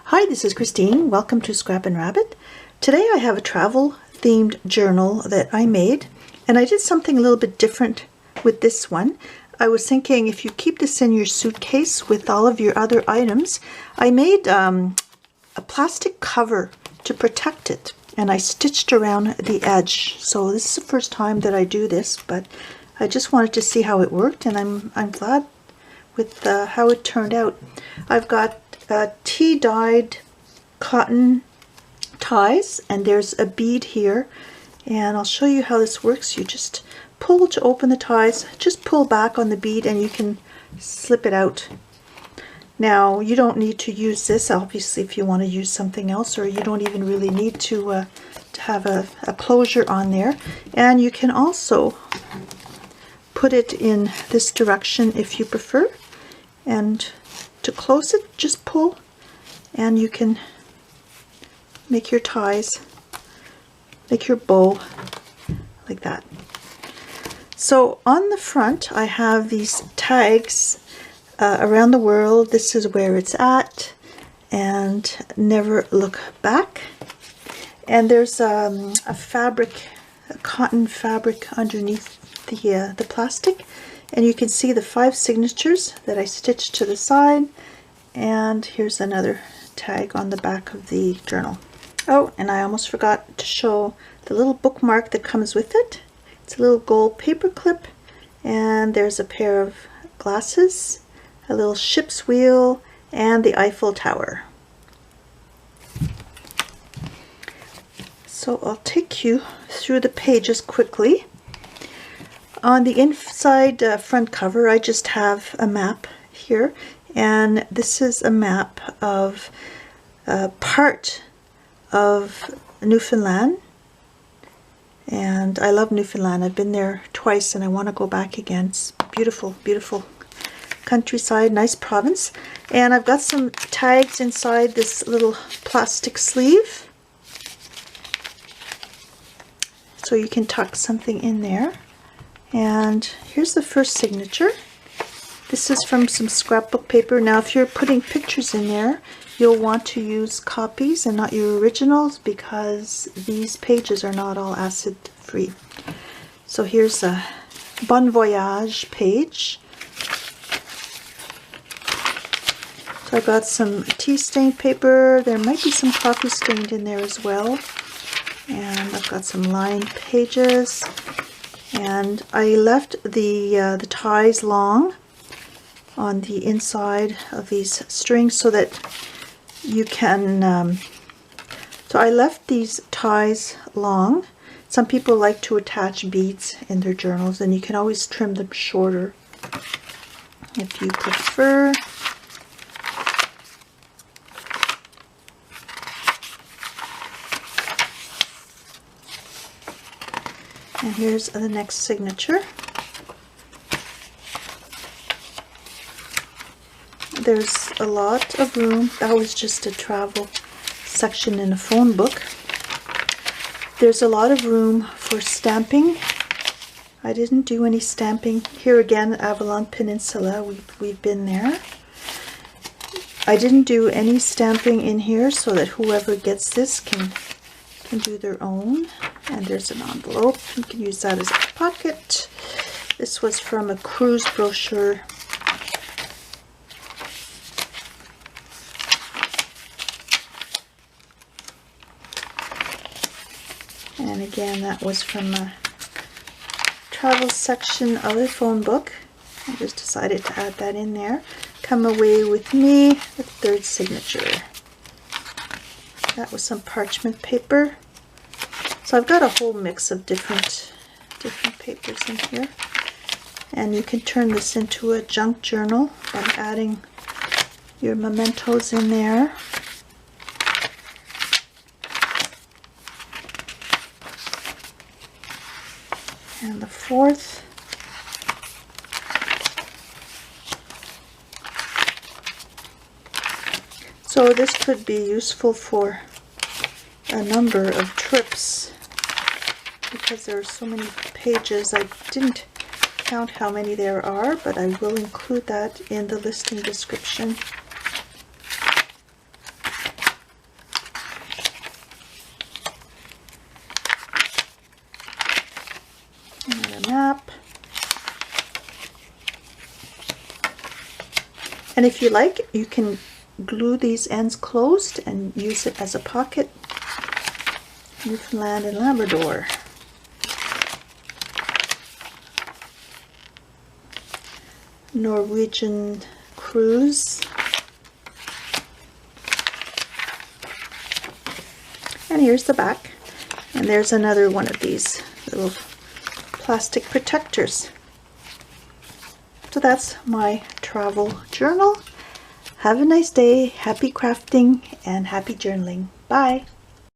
Hi, this is Christine. Welcome to Scrap and Rabbit. Today I have a travel themed journal that I made, and I did something a little bit different with this one. I was thinking if you keep this in your suitcase with all of your other items, I made a plastic cover to protect it, and I stitched around the edge. So this is the first time that I do this, but I just wanted to see how it worked, and I'm glad with how it turned out. I've got tea-dyed cotton ties, and there's a bead here, and I'll show you how this works. You just pull to open the ties, just pull back on the bead and you can slip it out. Now you don't need to use this obviously if you want to use something else, or you don't even really need to have a closure on there. And you can also put it in this direction if you prefer, and to close it, just pull and you can make your ties, make your bow like that. So on the front I have these tags around the world. This is where it's at, and never look back. And there's a cotton fabric underneath the plastic, and you can see the 5 signatures that I stitched to the side. And here's another tag on the back of the journal. Oh, and I almost forgot to show the little bookmark that comes with it. It's a little gold paper clip, and there's a pair of glasses, a little ship's wheel, and the Eiffel Tower. So I'll take you through the pages quickly. On the inside front cover, I just have a map here, and this is a map of part of Newfoundland. And I love Newfoundland. I've been there twice and I want to go back again. It's beautiful, beautiful countryside, nice province. And I've got some tags inside this little plastic sleeve, so you can tuck something in there. And here's the first signature. This is from some scrapbook paper. Now if you're putting pictures in there, you'll want to use copies and not your originals, because these pages are not all acid free. So here's a Bon Voyage page. So I got some tea stained paper. There might be some coffee stained in there as well. And I've got some lined pages. And I left the ties long on the inside of these strings so that you can, so I left these ties long. Some people like to attach beads in their journals, and you can always trim them shorter if you prefer. And here's the next signature. There's a lot of room. That was just a travel section in a phone book. There's a lot of room for stamping. I didn't do any stamping. Here again, Avalon Peninsula, we've been there. I didn't do any stamping in here so that whoever gets this can do their own. And there's an envelope. You can use that as a pocket. This was from a cruise brochure. And again, that was from a travel section of the phone book. I just decided to add that in there. Come away with me, the third signature. That was some parchment paper. So I've got a whole mix of different papers in here. And you can turn this into a junk journal by adding your mementos in there. And the fourth. So this could be useful for a number of trips, because there are so many pages. I didn't count how many there are, but I will include that in the listing description. And a map. And if you like, you can glue these ends closed and use it as a pocket. Newfoundland and Labrador. Norwegian cruise. And here's the back. And there's another one of these little plastic protectors. So that's my travel journal. Have a nice day, happy crafting, and happy journaling. Bye!